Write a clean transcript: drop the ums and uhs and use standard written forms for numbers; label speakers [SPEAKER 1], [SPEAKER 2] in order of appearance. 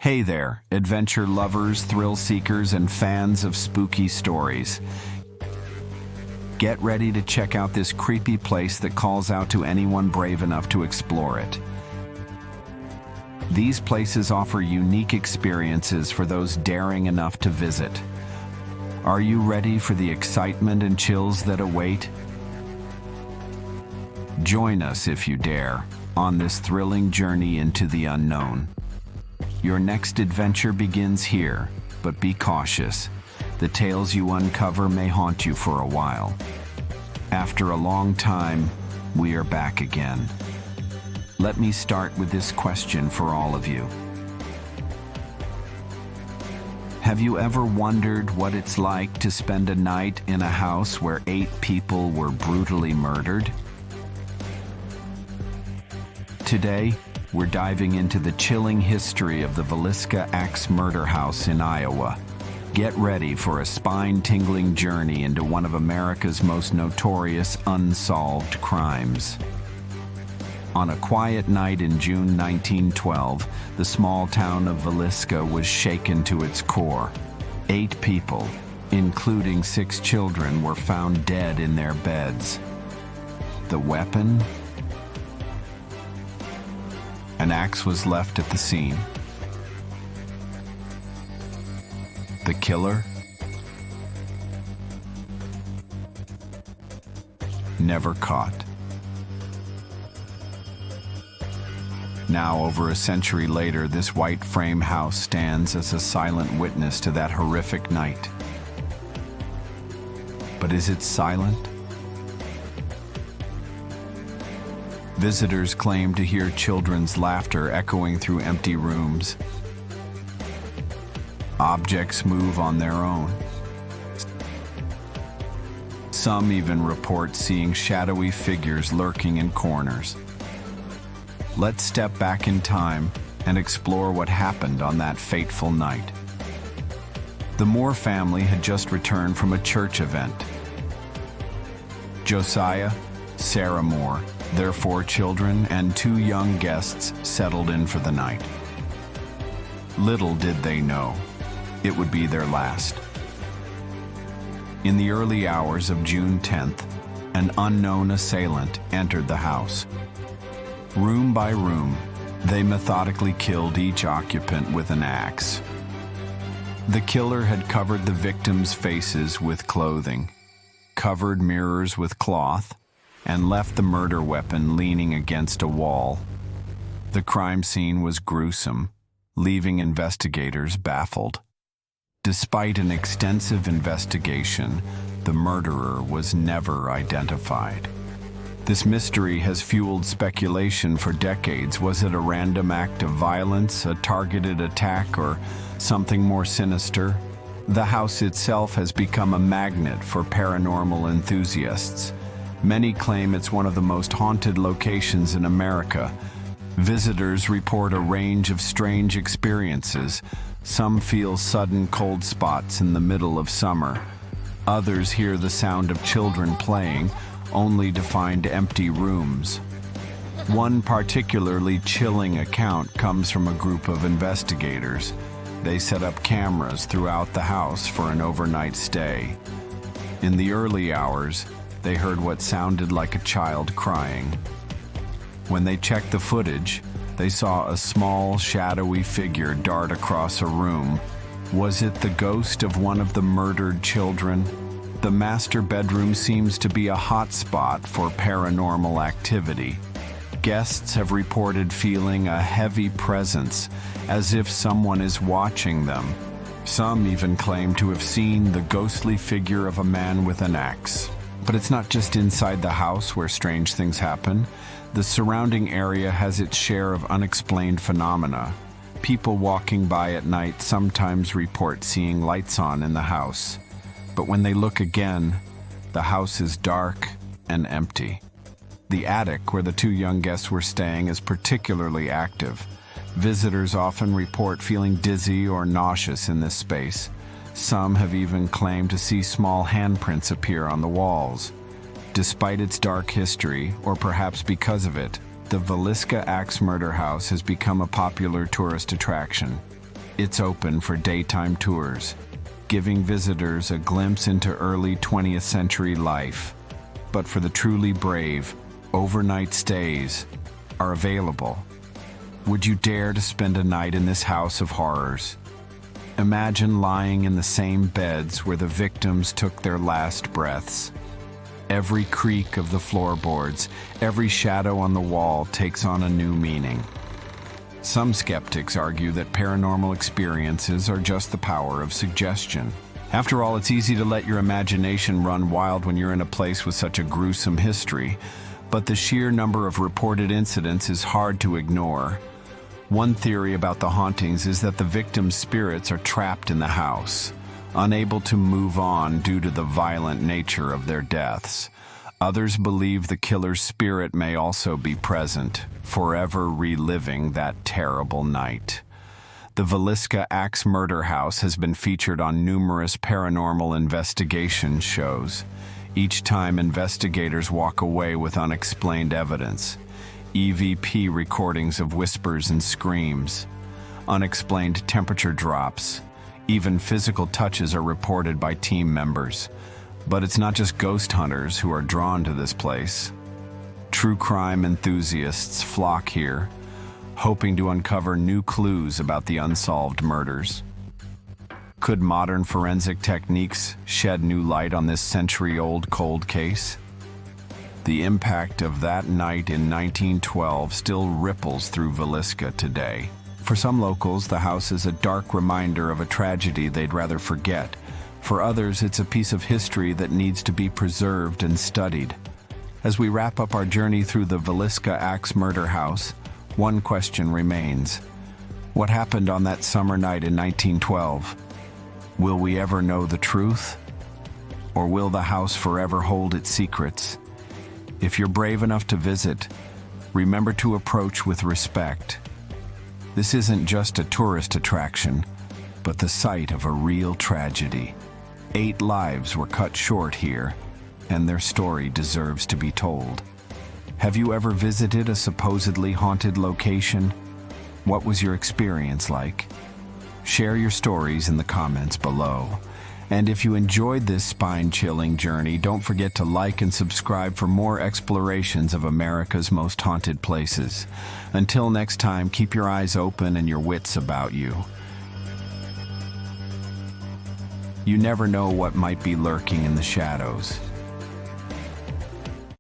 [SPEAKER 1] Hey there, adventure lovers, thrill seekers, and fans of spooky stories. Get ready to check out this creepy place that calls out to anyone brave enough to explore it. These places offer unique experiences for those daring enough to visit. Are you ready for the excitement and chills that await? Join us, if you dare, on this thrilling journey into the unknown. Your next adventure begins here, but be cautious. The tales you uncover may haunt you for a while. After a long time, we are back again. Let me start with this question for all of you. Have you ever wondered what it's like to spend a night in a house where 8 people were brutally murdered? Today, we're diving into the chilling history of the Villisca Axe Murder House in Iowa. Get ready for a spine-tingling journey into one of America's most notorious unsolved crimes. On a quiet night in June 1912, the small town of Villisca was shaken to its core. 8 people, including 6 children, were found dead in their beds. The weapon? An axe was left at the scene. The killer? Never caught. Now, over a century later, this white frame house stands as a silent witness to that horrific night. But is it silent? Visitors claim to hear children's laughter echoing through empty rooms. Objects move on their own. Some even report seeing shadowy figures lurking in corners. Let's step back in time and explore what happened on that fateful night. The Moore family had just returned from a church event. Josiah, Sarah Moore, their 4 children, and 2 young guests settled in for the night. Little did they know, it would be their last. In the early hours of June 10th, an unknown assailant entered the house. Room by room, they methodically killed each occupant with an axe. The killer had covered the victims' faces with clothing, covered mirrors with cloth, and left the murder weapon leaning against a wall. The crime scene was gruesome, leaving investigators baffled. Despite an extensive investigation, the murderer was never identified. This mystery has fueled speculation for decades. Was it a random act of violence, a targeted attack, or something more sinister? The house itself has become a magnet for paranormal enthusiasts. Many claim it's one of the most haunted locations in America. Visitors report a range of strange experiences. Some feel sudden cold spots in the middle of summer. Others hear the sound of children playing, only to find empty rooms. One particularly chilling account comes from a group of investigators. They set up cameras throughout the house for an overnight stay. In the early hours, they heard what sounded like a child crying. When they checked the footage, they saw a small, shadowy figure dart across a room. Was it the ghost of one of the murdered children? The master bedroom seems to be a hotspot for paranormal activity. Guests have reported feeling a heavy presence, as if someone is watching them. Some even claim to have seen the ghostly figure of a man with an axe. But it's not just inside the house where strange things happen. The surrounding area has its share of unexplained phenomena. People walking by at night sometimes report seeing lights on in the house. But when they look again, the house is dark and empty. The attic, where the 2 young guests were staying, is particularly active. Visitors often report feeling dizzy or nauseous in this space. Some have even claimed to see small handprints appear on the walls. Despite its dark history, or perhaps because of it, the Villisca Axe Murder House has become a popular tourist attraction. It's open for daytime tours, giving visitors a glimpse into early 20th century life. But for the truly brave, overnight stays are available. Would you dare to spend a night in this house of horrors? Imagine lying in the same beds where the victims took their last breaths. Every creak of the floorboards, every shadow on the wall takes on a new meaning. Some skeptics argue that paranormal experiences are just the power of suggestion. After all, it's easy to let your imagination run wild when you're in a place with such a gruesome history, but the sheer number of reported incidents is hard to ignore. One theory about the hauntings is that the victims' spirits are trapped in the house, unable to move on due to the violent nature of their deaths. Others believe the killer's spirit may also be present, forever reliving that terrible night. The Villisca Axe Murder House has been featured on numerous paranormal investigation shows. Each time, investigators walk away with unexplained evidence. EVP recordings of whispers and screams, unexplained temperature drops, even physical touches are reported by team members. But it's not just ghost hunters who are drawn to this place. True crime enthusiasts flock here, hoping to uncover new clues about the unsolved murders. Could modern forensic techniques shed new light on this century-old cold case? The impact of that night in 1912 still ripples through Villisca today. For some locals, the house is a dark reminder of a tragedy they'd rather forget. For others, it's a piece of history that needs to be preserved and studied. As we wrap up our journey through the Villisca Axe Murder House, one question remains. What happened on that summer night in 1912? Will we ever know the truth? Or will the house forever hold its secrets? If you're brave enough to visit, remember to approach with respect. This isn't just a tourist attraction, but the site of a real tragedy. 8 lives were cut short here, and their story deserves to be told. Have you ever visited a supposedly haunted location? What was your experience like? Share your stories in the comments below. And if you enjoyed this spine-chilling journey, don't forget to like and subscribe for more explorations of America's most haunted places. Until next time, keep your eyes open and your wits about you. You never know what might be lurking in the shadows.